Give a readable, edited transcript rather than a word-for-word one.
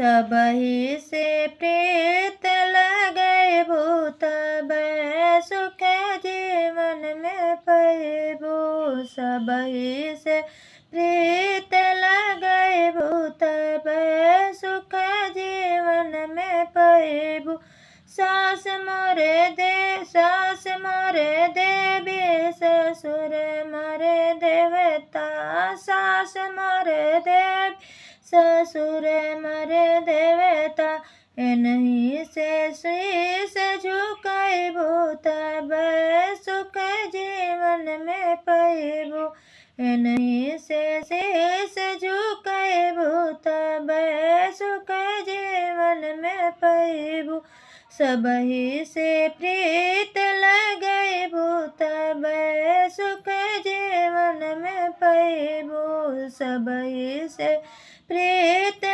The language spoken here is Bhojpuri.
सबहि से प्रीत लगैबू तबै सुख जीवन में पैबू। सबहि से प्रीत लगैबू तबै सुख जीवन में पैबू। सास मोरे देवी ससुर मोरे देवता। सास मोरे देवी ससुर मोरे देवता। एनहि से शीश झुकैबू तबै सुख जीवन में पैबू। एनहि से शीश झुकैबू तबै सुख जीवन में पैबू। सबहि से प्रीत लगैबू तबै सुख जीवन में पैबू। सबहि से प्रीत